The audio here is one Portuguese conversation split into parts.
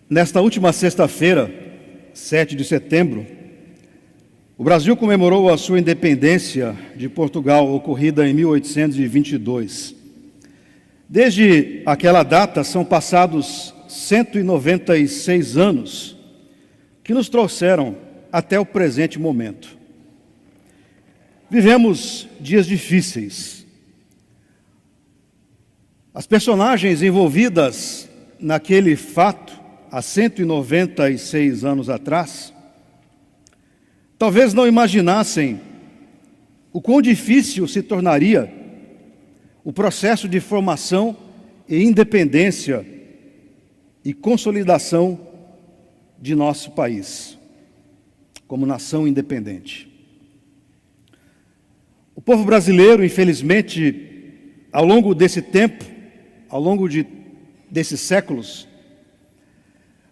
Nesta última sexta-feira, 7 de setembro, o Brasil comemorou a sua independência de Portugal, ocorrida em 1822. Desde aquela data, são passados 196 anos que nos trouxeram até o presente momento. Vivemos dias difíceis. As personagens envolvidas naquele fato, há 196 anos atrás, talvez não imaginassem o quão difícil se tornaria o processo de formação e independência e consolidação de nosso país, como nação independente. O povo brasileiro, infelizmente, ao longo desse tempo, ao longo desses séculos,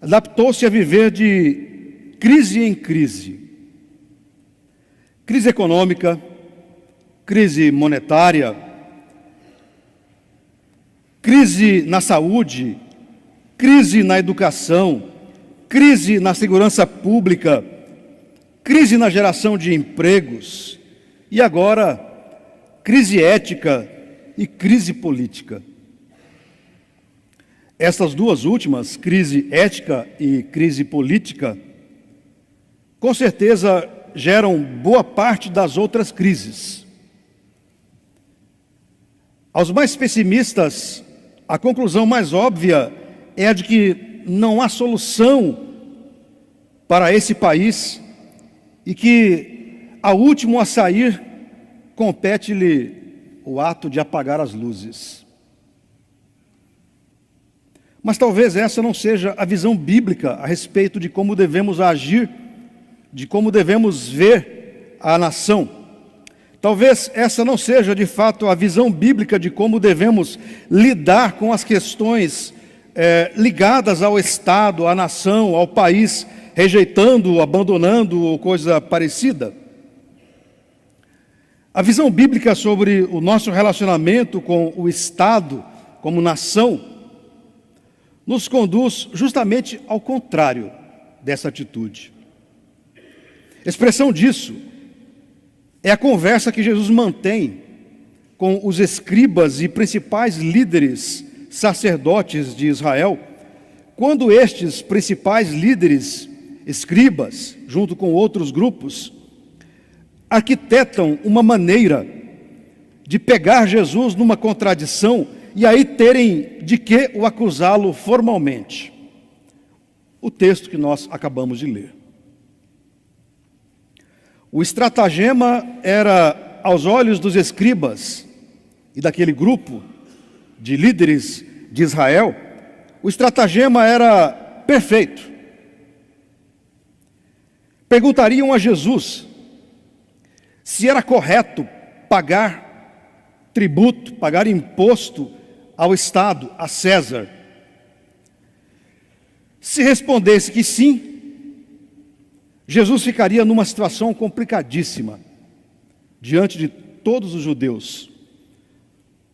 adaptou-se a viver de crise em crise. Crise econômica, crise monetária, crise na saúde, crise na educação, crise na segurança pública, crise na geração de empregos e agora crise ética e crise política. Essas duas últimas, crise ética e crise política, com certeza geram boa parte das outras crises. Aos mais pessimistas, a conclusão mais óbvia é a de que não há solução para esse país e que, ao último a sair, compete-lhe o ato de apagar as luzes. Mas talvez essa não seja a visão bíblica a respeito de como devemos agir, de como devemos ver a nação. Talvez essa não seja, de fato, a visão bíblica de como devemos lidar com as questões ligadas ao Estado, à nação, ao país, rejeitando, abandonando ou coisa parecida. A visão bíblica sobre o nosso relacionamento com o Estado como nação nos conduz justamente ao contrário dessa atitude. Expressão disso é a conversa que Jesus mantém com os escribas e principais líderes sacerdotes de Israel, quando estes principais líderes, escribas, junto com outros grupos, arquitetam uma maneira de pegar Jesus numa contradição e aí terem de que o acusá-lo formalmente. O texto que nós acabamos de ler. O estratagema era, aos olhos dos escribas e daquele grupo de líderes de Israel, o estratagema era perfeito. Perguntariam a Jesus se era correto pagar tributo, pagar imposto ao Estado, a César. Se respondesse que sim, Jesus ficaria numa situação complicadíssima diante de todos os judeus,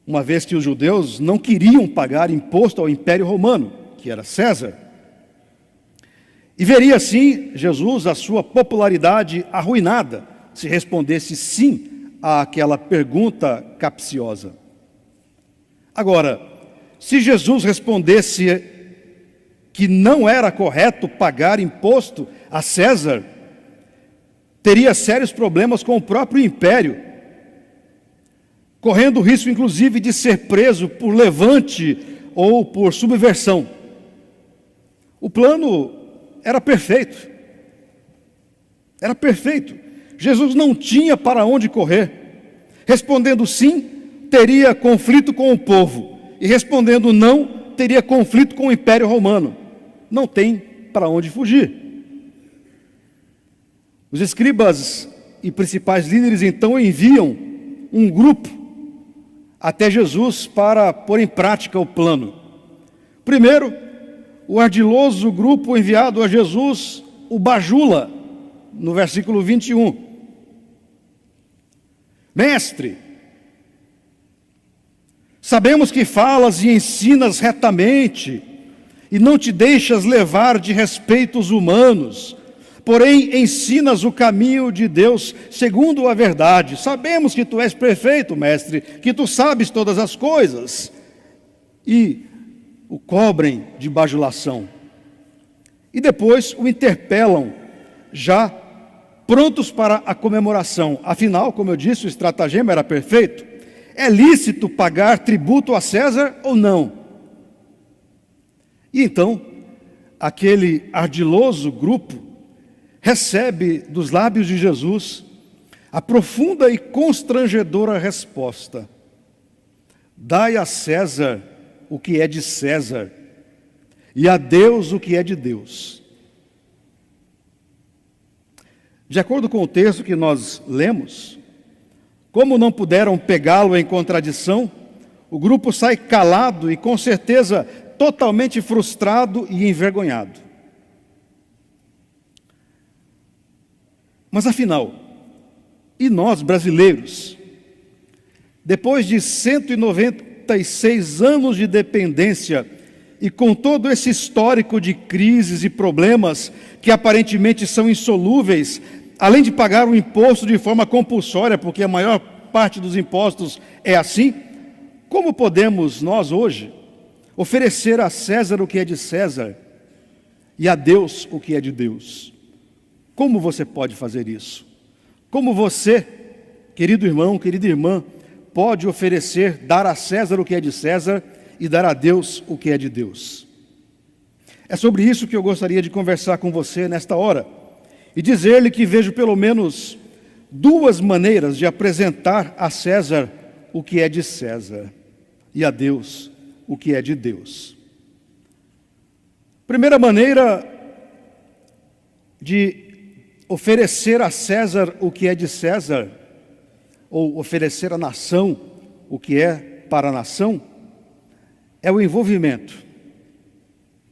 uma vez que os judeus não queriam pagar imposto ao Império Romano, que era César. E veria assim Jesus a sua popularidade arruinada se respondesse sim àquela pergunta capciosa. Agora, se Jesus respondesse que não era correto pagar imposto a César, teria sérios problemas com o próprio império, correndo o risco, inclusive, de ser preso por levante ou por subversão. O plano era perfeito. Era perfeito. Jesus não tinha para onde correr. Respondendo sim, teria conflito com o povo. E respondendo não, teria conflito com o Império Romano. Não tem para onde fugir. Os escribas e principais líderes então enviam um grupo até Jesus para pôr em prática o plano. Primeiro, o ardiloso grupo enviado a Jesus o bajula, no versículo 21. Mestre, sabemos que falas e ensinas retamente, e não te deixas levar de respeitos humanos, porém ensinas o caminho de Deus segundo a verdade. Sabemos que tu és perfeito, mestre, que tu sabes todas as coisas. E o cobrem de bajulação. E depois o interpelam, já prontos para a comemoração. Afinal, como eu disse, o estratagema era perfeito. É lícito pagar tributo a César ou não? E então, aquele ardiloso grupo recebe dos lábios de Jesus a profunda e constrangedora resposta: dai a César o que é de César, e a Deus o que é de Deus. De acordo com o texto que nós lemos, como não puderam pegá-lo em contradição, o grupo sai calado e, com certeza, totalmente frustrado e envergonhado. Mas afinal, e nós brasileiros, depois de 196 anos de dependência e com todo esse histórico de crises e problemas que aparentemente são insolúveis, além de pagar o imposto de forma compulsória, porque a maior parte dos impostos é assim, como podemos nós hoje oferecer a César o que é de César e a Deus o que é de Deus? Como você pode fazer isso? Como você, querido irmão, querida irmã, pode oferecer, dar a César o que é de César e dar a Deus o que é de Deus? É sobre isso que eu gostaria de conversar com você nesta hora e dizer-lhe que vejo pelo menos duas maneiras de apresentar a César o que é de César e a Deus o que é de Deus. Primeira maneira de oferecer a César o que é de César, ou oferecer à nação o que é para a nação, é o envolvimento.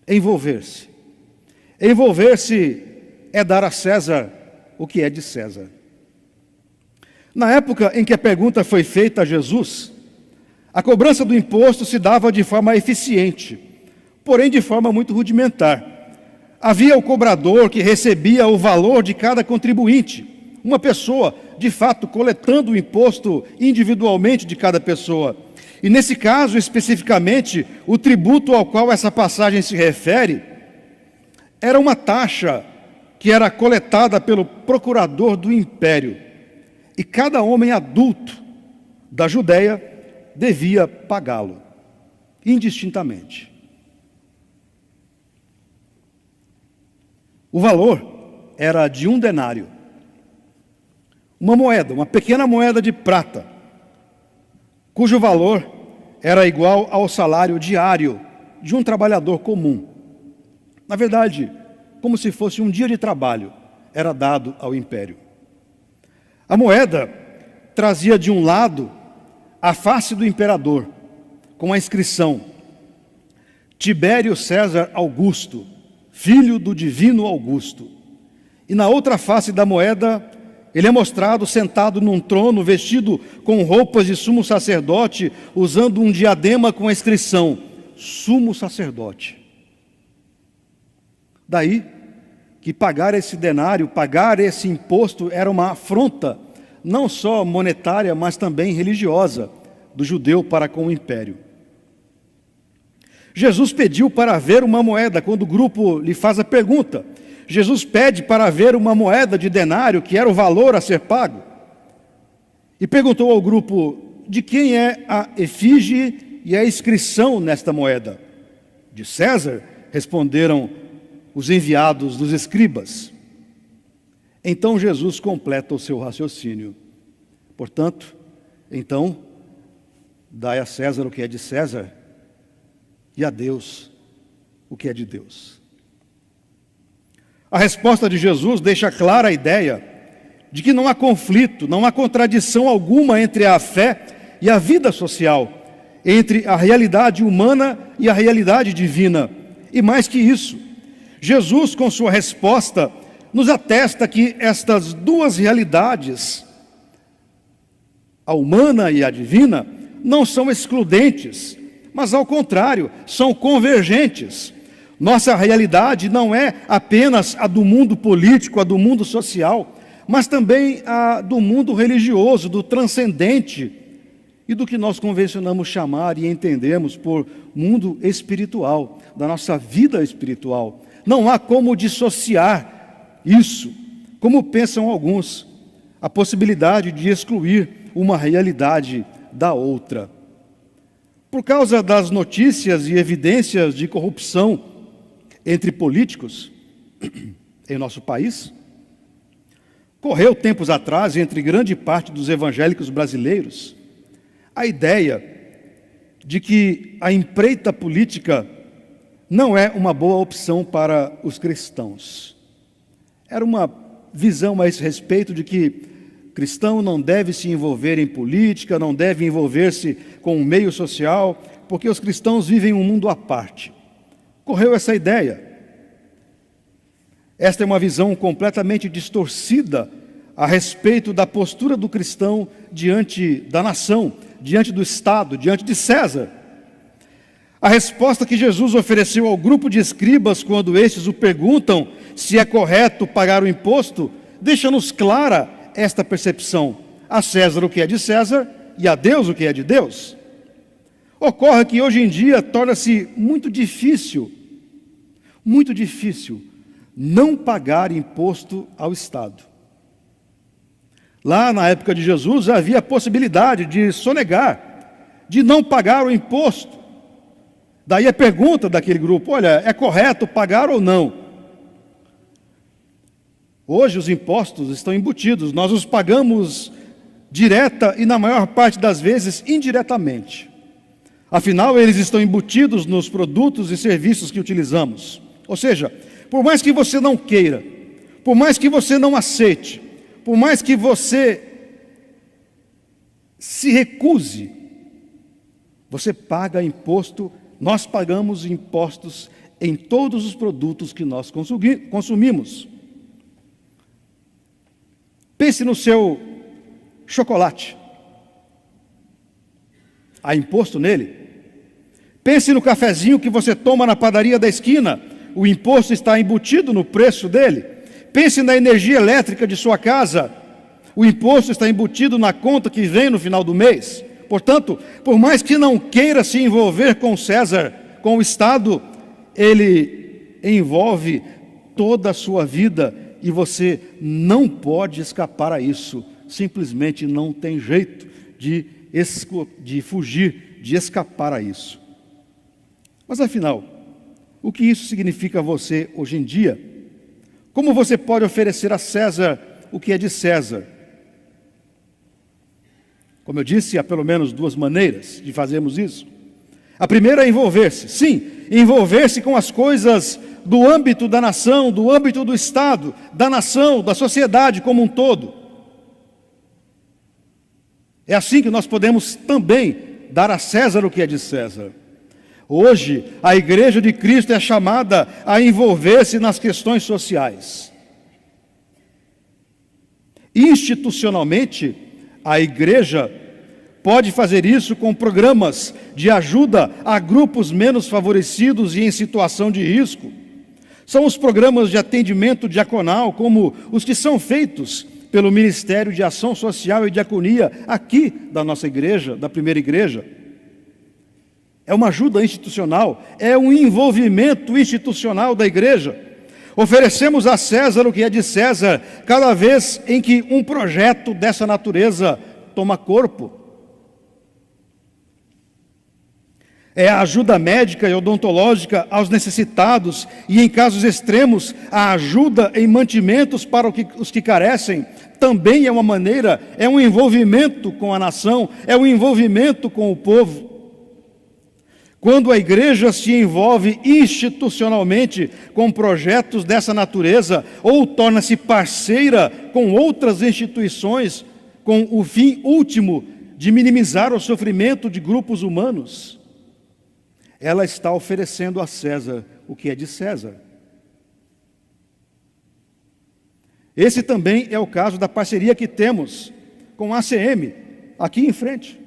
Envolver-se. Envolver-se é dar a César o que é de César. Na época em que a pergunta foi feita a Jesus, a cobrança do imposto se dava de forma eficiente, porém de forma muito rudimentar. Havia o cobrador que recebia o valor de cada contribuinte, uma pessoa, de fato, coletando o imposto individualmente de cada pessoa. E nesse caso, especificamente, o tributo ao qual essa passagem se refere era uma taxa que era coletada pelo procurador do império. E cada homem adulto da Judéia devia pagá-lo, indistintamente. O valor era de 1 denário, uma moeda, uma pequena moeda de prata, cujo valor era igual ao salário diário de um trabalhador comum. Na verdade, como se fosse um dia de trabalho, era dado ao império. A moeda trazia de um lado a face do imperador, com a inscrição: Tibério César Augusto, filho do divino Augusto. E na outra face da moeda, ele é mostrado sentado num trono, vestido com roupas de sumo sacerdote, usando um diadema com a inscrição: Sumo Sacerdote. Daí que pagar esse denário, pagar esse imposto, era uma afronta, não só monetária, mas também religiosa, do judeu para com o império. Jesus pediu para ver uma moeda, quando o grupo lhe faz a pergunta. Jesus pede para ver uma moeda de denário, que era o valor a ser pago. E perguntou ao grupo: de quem é a efígie e a inscrição nesta moeda? De César, responderam os enviados dos escribas. Então Jesus completa o seu raciocínio. Portanto, então, dai a César o que é de César e a Deus o que é de Deus. A resposta de Jesus deixa clara a ideia de que não há conflito, não há contradição alguma entre a fé e a vida social, entre a realidade humana e a realidade divina. E mais que isso, Jesus, com sua resposta, nos atesta que estas duas realidades, a humana e a divina, não são excludentes, mas ao contrário, são convergentes. Nossa realidade não é apenas a do mundo político, a do mundo social, mas também a do mundo religioso, do transcendente e do que nós convencionamos chamar e entendemos por mundo espiritual, da nossa vida espiritual. Não há como dissociar isso, como pensam alguns, a possibilidade de excluir uma realidade da outra. Por causa das notícias e evidências de corrupção entre políticos em nosso país, correu tempos atrás, entre grande parte dos evangélicos brasileiros, a ideia de que a empreita política não é uma boa opção para os cristãos. Era uma visão a esse respeito de que cristão não deve se envolver em política, não deve envolver-se com o meio social, porque os cristãos vivem um mundo à parte. Correu essa ideia. Esta é uma visão completamente distorcida a respeito da postura do cristão diante da nação, diante do Estado, diante de César. A resposta que Jesus ofereceu ao grupo de escribas quando estes o perguntam se é correto pagar o imposto, deixa-nos clara esta percepção: a César o que é de César e a Deus o que é de Deus. Ocorre que hoje em dia torna-se muito difícil não pagar imposto ao Estado. Lá na época de Jesus havia a possibilidade de sonegar, de não pagar o imposto. Daí a pergunta daquele grupo: olha, é correto pagar ou não? Hoje os impostos estão embutidos, nós os pagamos direta e na maior parte das vezes indiretamente. Afinal, eles estão embutidos nos produtos e serviços que utilizamos. Ou seja, por mais que você não queira, por mais que você não aceite, por mais que você se recuse, você paga imposto. Nós pagamos impostos em todos os produtos que nós consumimos. Pense no seu chocolate. Há imposto nele. Pense no cafezinho que você toma na padaria da esquina. O imposto está embutido no preço dele. Pense na energia elétrica de sua casa. O imposto está embutido na conta que vem no final do mês. Portanto, por mais que não queira se envolver com César, com o Estado, ele envolve toda a sua vida e você não pode escapar a isso. Simplesmente não tem jeito de fugir, de escapar a isso. Mas afinal, o que isso significa a você hoje em dia? Como você pode oferecer a César o que é de César? Como eu disse, há pelo menos duas maneiras de fazermos isso. A primeira é envolver-se. Sim, envolver-se com as coisas do âmbito da nação, do âmbito do Estado, da nação, da sociedade como um todo. É assim que nós podemos também dar a César o que é de César. Hoje, a Igreja de Cristo é chamada a envolver-se nas questões sociais. Institucionalmente, a Igreja pode fazer isso com programas de ajuda a grupos menos favorecidos e em situação de risco. São os programas de atendimento diaconal, como os que são feitos pelo Ministério de Ação Social e Diaconia aqui da nossa igreja, da primeira igreja. É uma ajuda institucional, é um envolvimento institucional da igreja. Oferecemos a César o que é de César cada vez em que um projeto dessa natureza toma corpo. É a ajuda médica e odontológica aos necessitados e, em casos extremos, a ajuda em mantimentos para os que carecem. Também é uma maneira, é um envolvimento com a nação, é um envolvimento com o povo. Quando a igreja se envolve institucionalmente com projetos dessa natureza, ou torna-se parceira com outras instituições, com o fim último de minimizar o sofrimento de grupos humanos, ela está oferecendo a César o que é de César. Esse também é o caso da parceria que temos com a ACM, aqui em frente,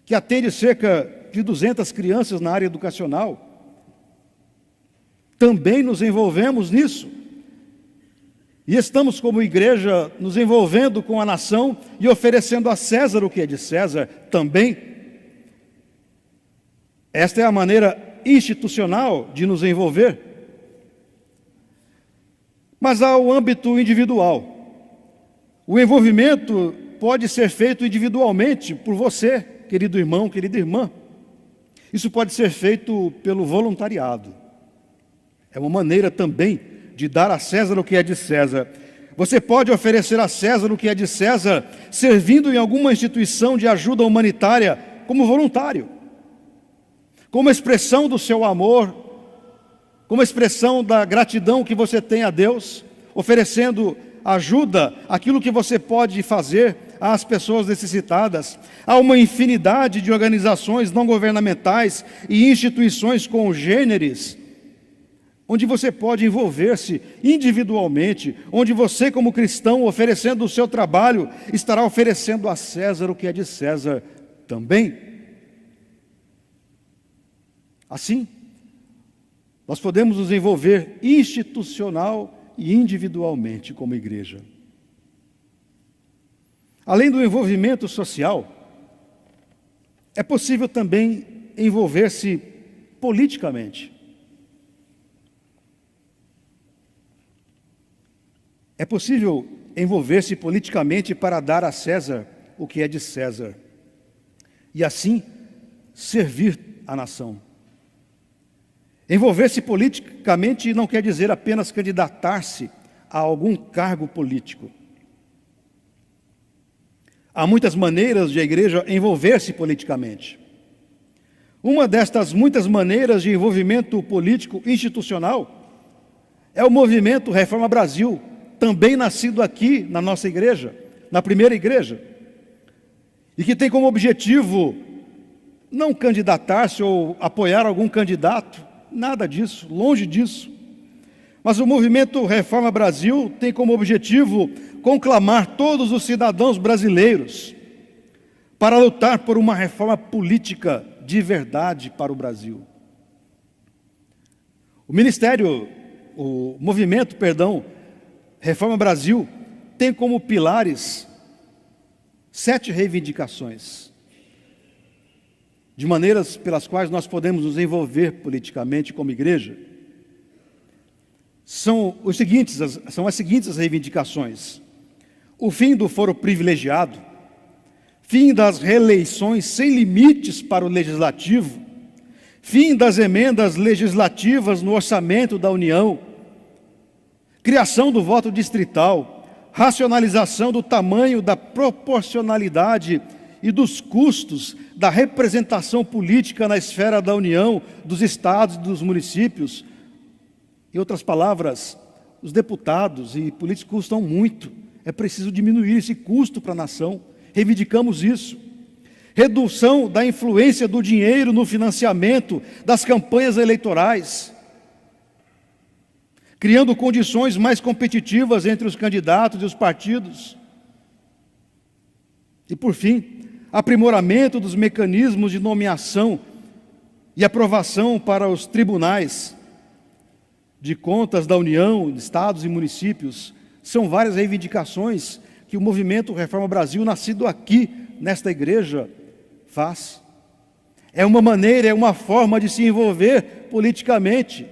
que atende cerca de 200 crianças na área educacional. também nos envolvemos nisso. E estamos, como igreja, nos envolvendo com a nação e oferecendo a César o que é de César também. Esta é a maneira institucional de nos envolver. Mas há o âmbito individual. O envolvimento pode ser feito individualmente por você, querido irmão, querida irmã. Isso pode ser feito pelo voluntariado. É uma maneira também de dar a César o que é de César. Você pode oferecer a César o que é de César, servindo em alguma instituição de ajuda humanitária como voluntário, como expressão do seu amor, como expressão da gratidão que você tem a Deus, oferecendo ajuda, aquilo que você pode fazer às pessoas necessitadas. Há uma infinidade de organizações não governamentais e instituições congêneres, onde você pode envolver-se individualmente, onde você, como cristão, oferecendo o seu trabalho, estará oferecendo a César o que é de César também. Assim, nós podemos nos envolver institucional e individualmente como igreja. Além do envolvimento social, é possível também envolver-se politicamente. É possível envolver-se politicamente para dar a César o que é de César e assim servir a nação. Envolver-se politicamente não quer dizer apenas candidatar-se a algum cargo político. Há muitas maneiras de a igreja envolver-se politicamente. Uma destas muitas maneiras de envolvimento político institucional é o movimento Reforma Brasil, também nascido aqui na nossa igreja, na primeira igreja, e que tem como objetivo não candidatar-se ou apoiar algum candidato, nada disso, longe disso. Mas o movimento Reforma Brasil tem como objetivo conclamar todos os cidadãos brasileiros para lutar por uma reforma política de verdade para o Brasil. O movimento Reforma Brasil tem como pilares 7 reivindicações, de maneiras pelas quais nós podemos nos envolver politicamente como igreja. São as seguintes reivindicações: o fim do foro privilegiado, fim das reeleições sem limites para o legislativo, fim das emendas legislativas no orçamento da União, criação do voto distrital, racionalização do tamanho, da proporcionalidade e dos custos da representação política na esfera da União, dos estados e dos municípios. Em outras palavras, os deputados e políticos custam muito. É preciso diminuir esse custo para a nação. Reivindicamos isso. Redução da influência do dinheiro no financiamento das campanhas eleitorais, criando condições mais competitivas entre os candidatos e os partidos. E, por fim, aprimoramento dos mecanismos de nomeação e aprovação para os tribunais de contas da União, de estados e municípios. São várias reivindicações que o movimento Reforma Brasil, nascido aqui, nesta igreja, faz. É uma maneira, é uma forma de se envolver politicamente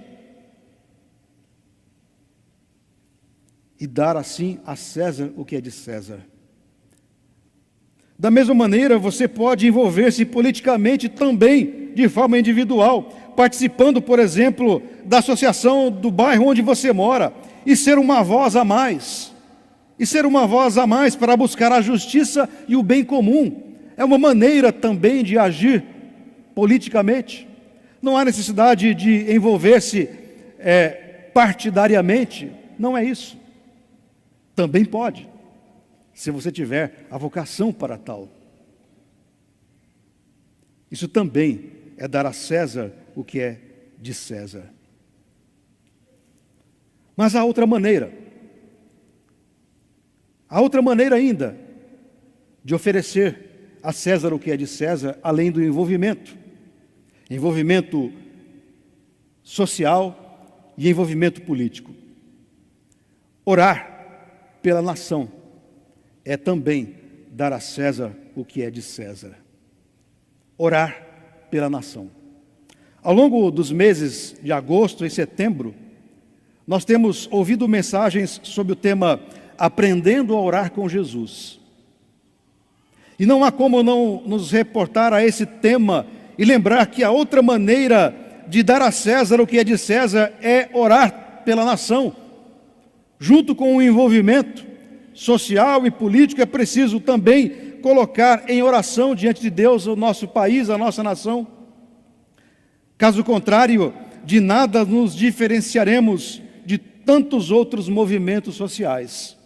e dar assim a César o que é de César. Da mesma maneira, você pode envolver-se politicamente também, de forma individual, participando, por exemplo, da associação do bairro onde você mora, e ser uma voz a mais. E ser uma voz a mais para buscar a justiça e o bem comum. É uma maneira também de agir politicamente. Não há necessidade de envolver-se partidariamente, não é isso. Também pode, se você tiver a vocação para tal. Isso também é dar a César o que é de César. Mas há outra maneira. Há outra maneira ainda de oferecer a César o que é de César, além do envolvimento. Envolvimento social, e envolvimento político. Orar pela nação é também dar a César o que é de César. Orar pela nação. Ao longo dos meses de agosto e setembro, nós temos ouvido mensagens sobre o tema Aprendendo a Orar com Jesus. E não há como não nos reportar a esse tema e lembrar que a outra maneira de dar a César o que é de César é orar pela nação. Junto com o envolvimento social e político, é preciso também colocar em oração diante de Deus o nosso país, a nossa nação. Caso contrário, de nada nos diferenciaremos de tantos outros movimentos sociais.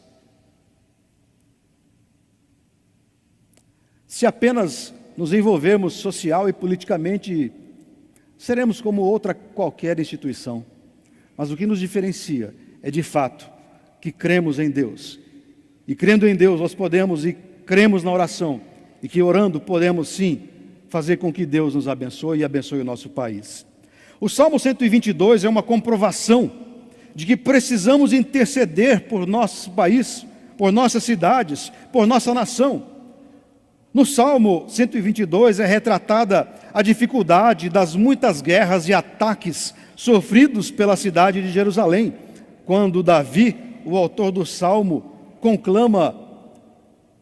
Se apenas nos envolvermos social e politicamente, seremos como outra qualquer instituição. Mas o que nos diferencia é, de fato, que cremos em Deus. E crendo em Deus, nós podemos e cremos na oração. E que orando podemos, sim, fazer com que Deus nos abençoe e abençoe o nosso país. O Salmo 122 é uma comprovação de que precisamos interceder por nosso país, por nossas cidades, por nossa nação. No Salmo 122 é retratada a dificuldade das muitas guerras e ataques sofridos pela cidade de Jerusalém, quando Davi, o autor do Salmo, conclama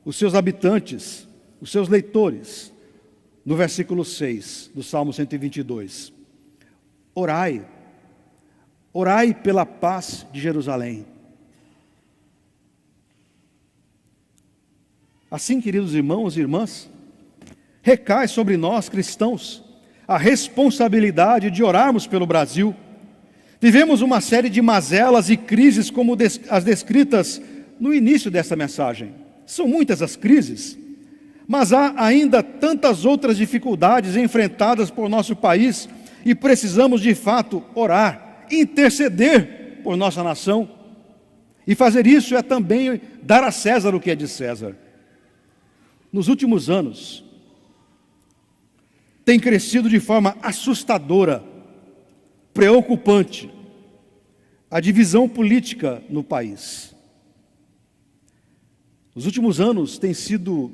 os seus habitantes, os seus leitores, no versículo 6 do Salmo 122. Orai, orai pela paz de Jerusalém. Assim, queridos irmãos e irmãs, recai sobre nós, cristãos, a responsabilidade de orarmos pelo Brasil. Vivemos uma série de mazelas e crises como as descritas no início desta mensagem. São muitas as crises, mas há ainda tantas outras dificuldades enfrentadas por nosso país e precisamos de fato orar, interceder por nossa nação. E fazer isso é também dar a César o que é de César. Nos últimos anos, tem crescido de forma assustadora, preocupante, a divisão política no país. Nos últimos anos tem sido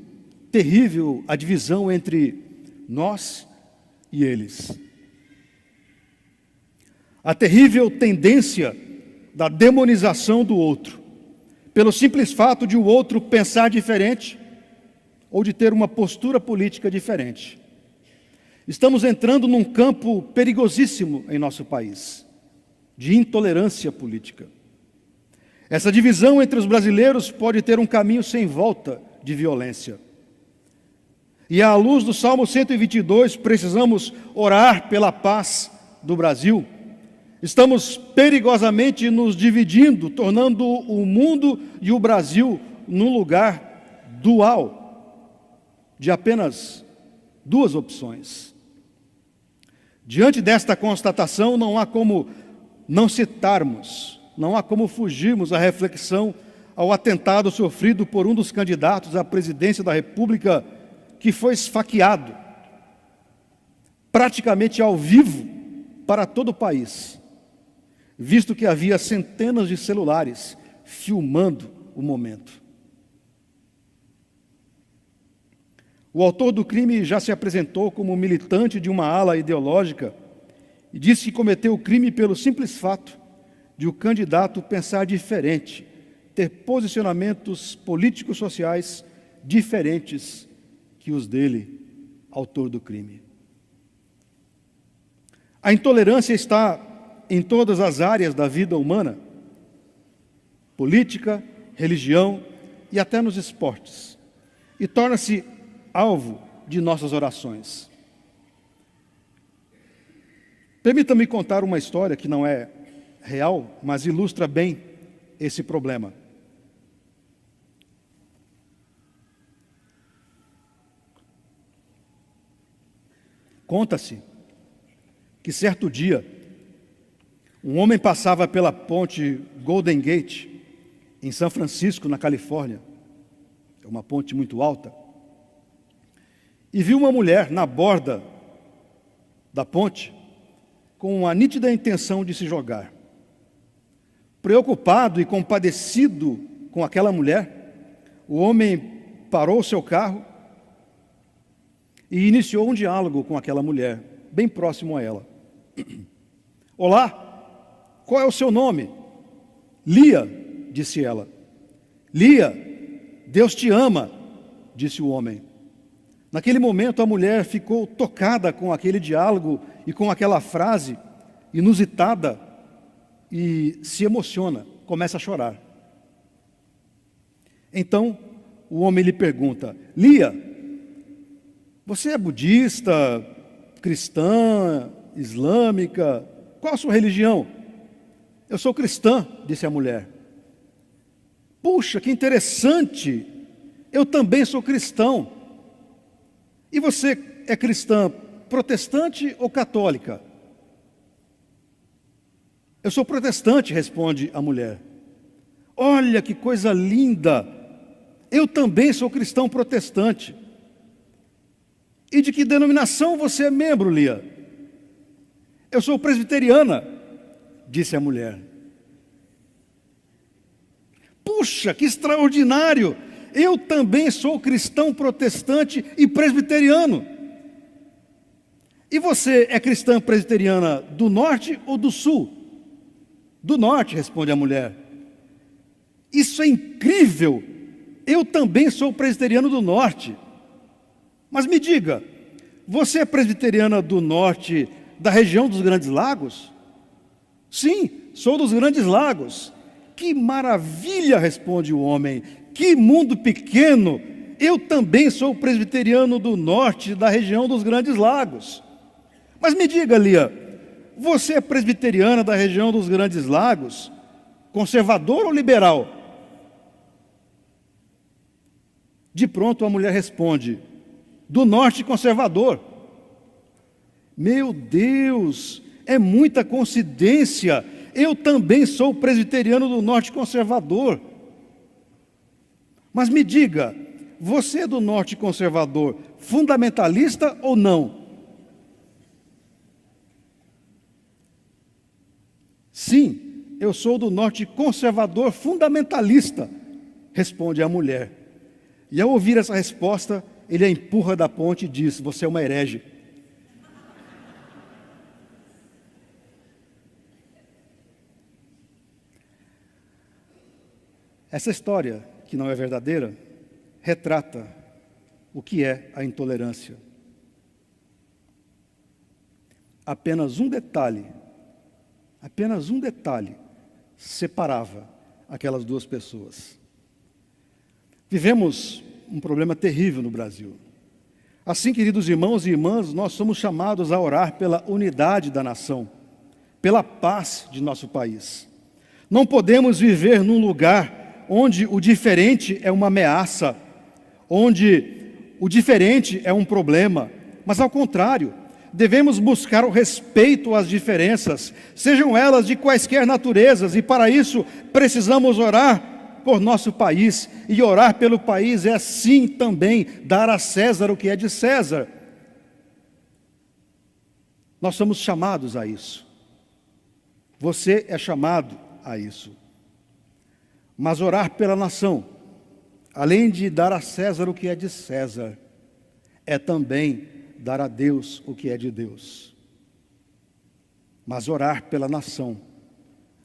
terrível a divisão entre nós e eles. A terrível tendência da demonização do outro, pelo simples fato de o outro pensar diferente ou de ter uma postura política diferente. Estamos entrando num campo perigosíssimo em nosso país, de intolerância política. Essa divisão entre os brasileiros pode ter um caminho sem volta de violência. E à luz do Salmo 122, precisamos orar pela paz do Brasil. Estamos perigosamente nos dividindo, tornando o mundo e o Brasil num lugar dual, de apenas duas opções. Diante desta constatação, não há como não citarmos, não há como fugirmos à reflexão ao atentado sofrido por um dos candidatos à presidência da República, que foi esfaqueado, praticamente ao vivo, para todo o país, visto que havia centenas de celulares filmando o momento. O autor do crime já se apresentou como militante de uma ala ideológica e disse que cometeu o crime pelo simples fato de o candidato pensar diferente, ter posicionamentos políticos sociais diferentes que os dele, autor do crime. A intolerância está em todas as áreas da vida humana, política, religião e até nos esportes, e torna-se alvo de nossas orações. Permita-me contar uma história que não é real, mas ilustra bem esse problema. Conta-se que certo dia, um homem passava pela ponte Golden Gate, em São Francisco, na Califórnia. É uma ponte muito alta. E viu uma mulher na borda da ponte com a nítida intenção de se jogar. Preocupado e compadecido com aquela mulher, o homem parou o seu carro e iniciou um diálogo com aquela mulher, bem próximo a ela. Olá, qual é o seu nome? Lia, disse ela. Lia, Deus te ama, disse o homem. Naquele momento a mulher ficou tocada com aquele diálogo e com aquela frase inusitada e se emociona, começa a chorar. Então o homem lhe pergunta: Lia, você é budista, cristã, islâmica? Qual a sua religião? Eu sou cristã, disse a mulher. Puxa, que interessante! Eu também sou cristão. E você é cristã protestante ou católica? Eu sou protestante, responde a mulher. Olha que coisa linda! Eu também sou cristão protestante. E de que denominação você é membro, Lia? Eu sou presbiteriana, disse a mulher. Puxa, que extraordinário! Eu também sou cristão protestante e presbiteriano. E você é cristã presbiteriana do norte ou do sul? Do norte, responde a mulher. Isso é incrível! Eu também sou presbiteriano do norte. Mas me diga, você é presbiteriana do norte, da região dos Grandes Lagos? Sim, sou dos Grandes Lagos. Que maravilha, responde o homem. Que mundo pequeno! Eu também sou presbiteriano do norte, da região dos Grandes Lagos. Mas me diga, Lia, você é presbiteriana da região dos Grandes Lagos? Conservador ou liberal? De pronto a mulher responde: do norte conservador. Meu Deus, é muita coincidência. Eu também sou presbiteriano do norte conservador. Mas me diga, você é do norte conservador fundamentalista ou não? Sim, eu sou do norte conservador fundamentalista, responde a mulher. E ao ouvir essa resposta, ele a empurra da ponte e diz: você é uma herege. Essa história, que não é verdadeira, retrata o que é a intolerância. Apenas um detalhe separava aquelas duas pessoas. Vivemos um problema terrível no Brasil. Assim, queridos irmãos e irmãs, nós somos chamados a orar pela unidade da nação, pela paz de nosso país. Não podemos viver num lugar onde o diferente é uma ameaça, onde o diferente é um problema, mas ao contrário, devemos buscar o respeito às diferenças, sejam elas de quaisquer naturezas, e para isso precisamos orar por nosso país, e orar pelo país é assim também dar a César o que é de César. Nós somos chamados a isso. Você é chamado a isso. Mas orar pela nação, além de dar a César o que é de César, é também dar a Deus o que é de Deus. Mas orar pela nação,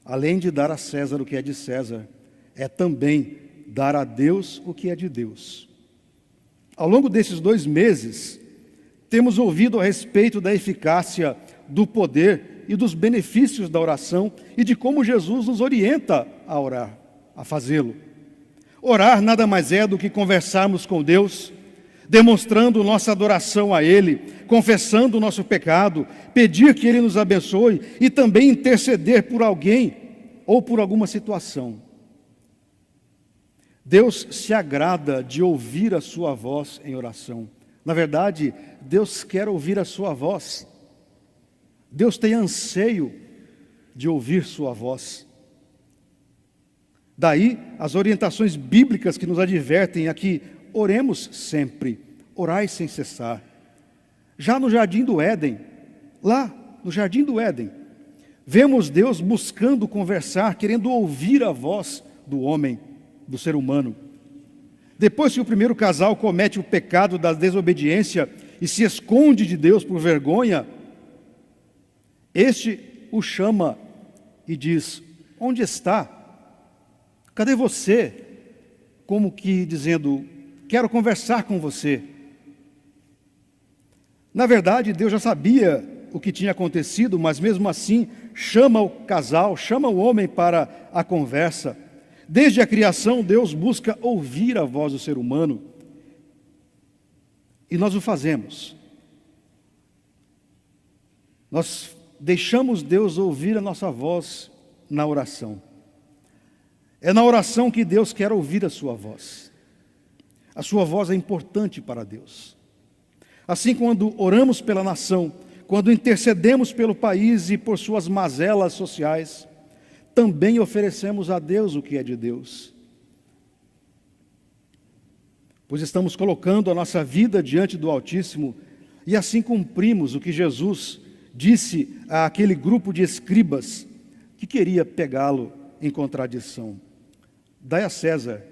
além de dar a César o que é de César, é também dar a Deus o que é de Deus. Ao longo desses 2 meses, temos ouvido a respeito da eficácia, do poder e dos benefícios da oração e de como Jesus nos orienta a orar, a fazê-lo. Orar nada mais é do que conversarmos com Deus, demonstrando nossa adoração a Ele, confessando o nosso pecado, pedir que Ele nos abençoe e também interceder por alguém ou por alguma situação. Deus se agrada de ouvir a sua voz em oração. Na verdade, Deus quer ouvir a sua voz. Deus tem anseio de ouvir sua voz. Daí as orientações bíblicas que nos advertem aqui: oremos sempre, orai sem cessar. Já no Jardim do Éden, lá no Jardim do Éden, Vemos Deus buscando conversar, querendo ouvir a voz do homem, do ser humano. Depois que o primeiro casal comete o pecado da desobediência e se esconde de Deus por vergonha, este o chama e diz: onde está? Cadê você? Como que dizendo: quero conversar com você. Na verdade, Deus já sabia o que tinha acontecido, mas mesmo assim chama o casal, chama o homem para a conversa. Desde a criação, Deus busca ouvir a voz do ser humano. E nós o fazemos. Nós deixamos Deus ouvir a nossa voz na oração. É na oração que Deus quer ouvir a sua voz. A sua voz é importante para Deus. Assim, quando oramos pela nação, quando intercedemos pelo país e por suas mazelas sociais, também oferecemos a Deus o que é de Deus. Pois estamos colocando a nossa vida diante do Altíssimo e assim cumprimos o que Jesus disse àquele grupo de escribas que queria pegá-lo em contradição. Dai a César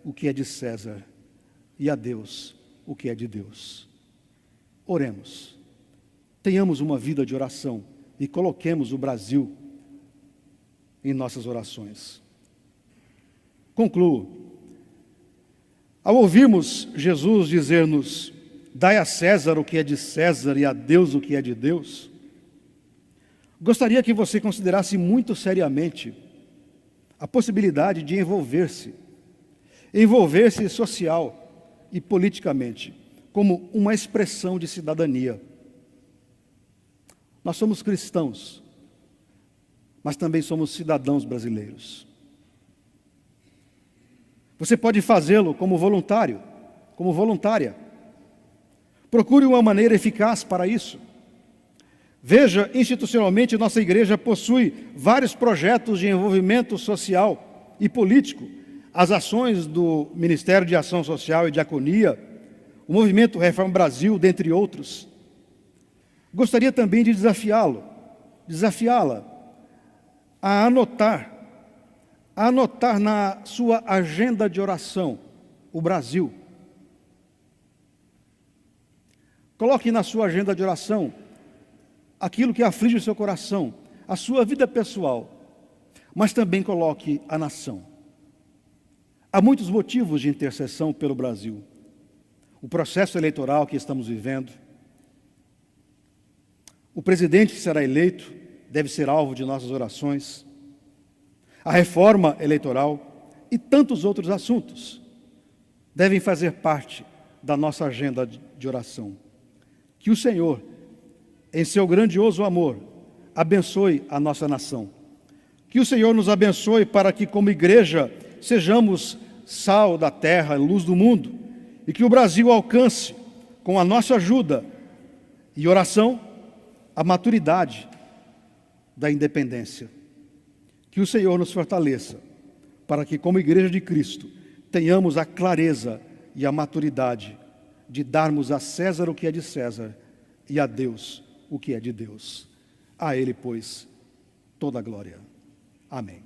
o que é de César e a Deus o que é de Deus. Oremos, tenhamos uma vida de oração e coloquemos o Brasil em nossas orações. Concluo. Ao ouvirmos Jesus dizer-nos: dai a César o que é de César e a Deus o que é de Deus, gostaria que você considerasse muito seriamente a possibilidade de envolver-se social e politicamente, como uma expressão de cidadania. Nós somos cristãos, mas também somos cidadãos brasileiros. Você pode fazê-lo como voluntário, como voluntária. Procure uma maneira eficaz para isso. Veja, institucionalmente, nossa igreja possui vários projetos de envolvimento social e político. As ações do Ministério de Ação Social e Diaconia, o Movimento Reforma Brasil, dentre outros. Gostaria também de desafiá-la a anotar na sua agenda de oração o Brasil. Coloque na sua agenda de oração aquilo que aflige o seu coração, a sua vida pessoal, mas também coloque a nação. Há muitos motivos de intercessão pelo Brasil. O processo eleitoral que estamos vivendo, o presidente que será eleito deve ser alvo de nossas orações, a reforma eleitoral e tantos outros assuntos devem fazer parte da nossa agenda de oração. Que o Senhor, em seu grandioso amor, abençoe a nossa nação. Que o Senhor nos abençoe para que, como igreja, sejamos sal da terra, luz do mundo, e que o Brasil alcance, com a nossa ajuda e oração, a maturidade da independência. Que o Senhor nos fortaleça, para que, como igreja de Cristo, tenhamos a clareza e a maturidade de darmos a César o que é de César e a Deus o que é de Deus. A Ele, pois, toda a glória. Amém.